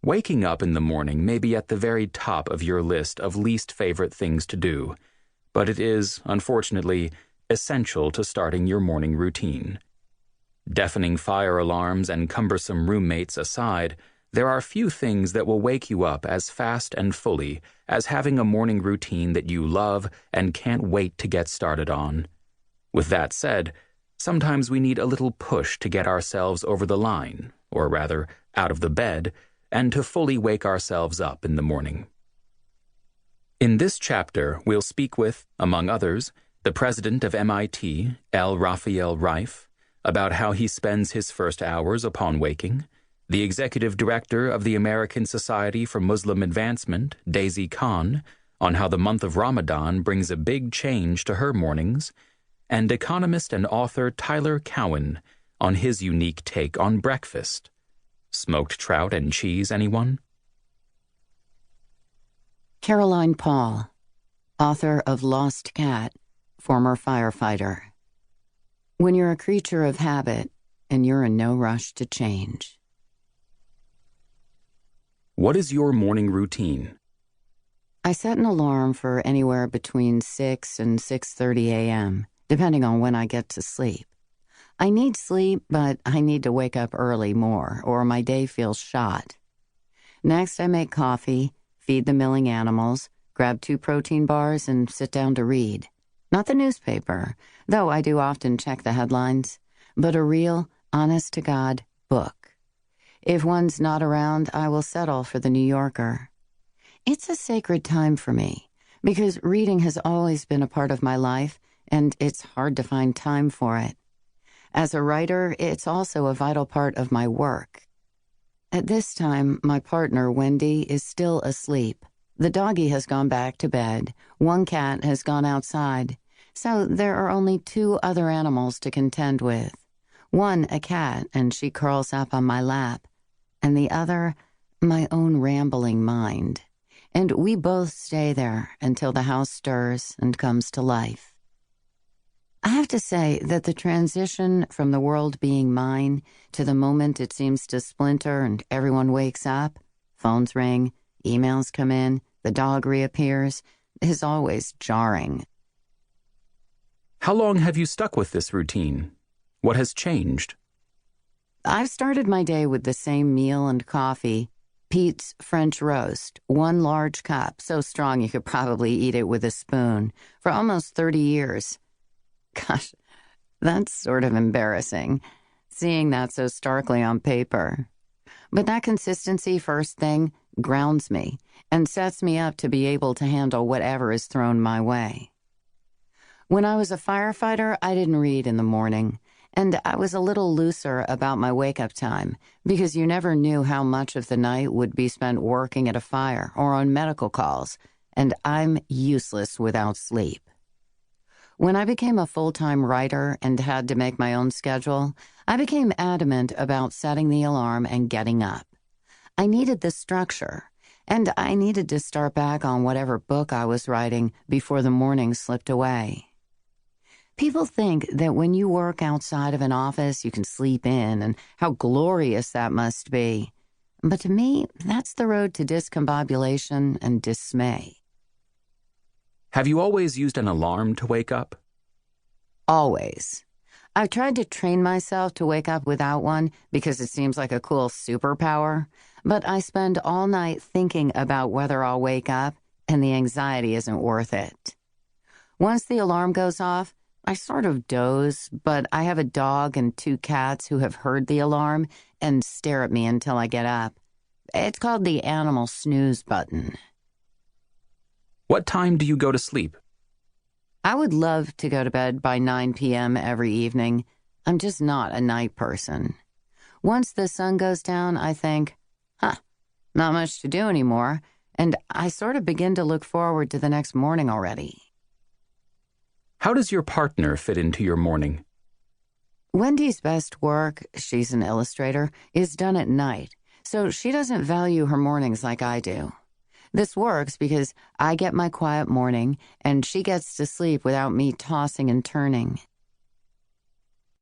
Waking up in the morning may be at the very top of your list of least favorite things to do, but it is, unfortunately, essential to starting your morning routine. Deafening fire alarms and cumbersome roommates aside, there are few things that will wake you up as fast and fully as having a morning routine that you love and can't wait to get started on. With that said, sometimes we need a little push to get ourselves over the line, or rather, out of the bed, and to fully wake ourselves up in the morning. In this chapter, we'll speak with, among others, the president of MIT, L. Raphael Reif, about how he spends his first hours upon waking, the executive director of the American Society for Muslim Advancement, Daisy Khan, on how the month of Ramadan brings a big change to her mornings, and economist and author Tyler Cowen on his unique take on breakfast. Smoked trout and cheese, anyone? Caroline Paul, author of Lost Cat, former firefighter. When you're a creature of habit and you're in no rush to change. What is your morning routine? I set an alarm for anywhere between 6 and 6:30 a.m., depending on when I get to sleep. I need sleep, but I need to wake up early more, or my day feels shot. Next, I make coffee, feed the milling animals, grab 2 protein bars, and sit down to read. Not the newspaper, though I do often check the headlines, but a real, honest-to-God book. If one's not around, I will settle for the New Yorker. It's a sacred time for me, because reading has always been a part of my life, and it's hard to find time for it. As a writer, it's also a vital part of my work. At this time, my partner, Wendy, is still asleep. The doggie has gone back to bed. 1 cat has gone outside. So there are only 2 other animals to contend with. One, a cat, and she curls up on my lap. And the other, my own rambling mind. And we both stay there until the house stirs and comes to life. I have to say that the transition from the world being mine to the moment it seems to splinter and everyone wakes up, phones ring, emails come in, the dog reappears, is always jarring. How long have you stuck with this routine? What has changed? I've started my day with the same meal and coffee, Pete's French roast, 1 large cup, so strong you could probably eat it with a spoon, for almost 30 years. Gosh, that's sort of embarrassing, seeing that so starkly on paper. But that consistency first thing grounds me and sets me up to be able to handle whatever is thrown my way. When I was a firefighter, I didn't read in the morning, and I was a little looser about my wake-up time because you never knew how much of the night would be spent working at a fire or on medical calls, and I'm useless without sleep. When I became a full-time writer and had to make my own schedule, I became adamant about setting the alarm and getting up. I needed the structure, and I needed to start back on whatever book I was writing before the morning slipped away. People think that when you work outside of an office, you can sleep in, and how glorious that must be. But to me, that's the road to discombobulation and dismay. Have you always used an alarm to wake up? Always. I've tried to train myself to wake up without one because it seems like a cool superpower, but I spend all night thinking about whether I'll wake up, and the anxiety isn't worth it. Once the alarm goes off, I sort of doze, but I have a dog and 2 cats who have heard the alarm and stare at me until I get up. It's called the animal snooze button. What time do you go to sleep? I would love to go to bed by 9 p.m. every evening. I'm just not a night person. Once the sun goes down, I think, not much to do anymore, and I sort of begin to look forward to the next morning already. How does your partner fit into your morning? Wendy's best work, she's an illustrator, is done at night, so she doesn't value her mornings like I do. This works because I get my quiet morning, and she gets to sleep without me tossing and turning.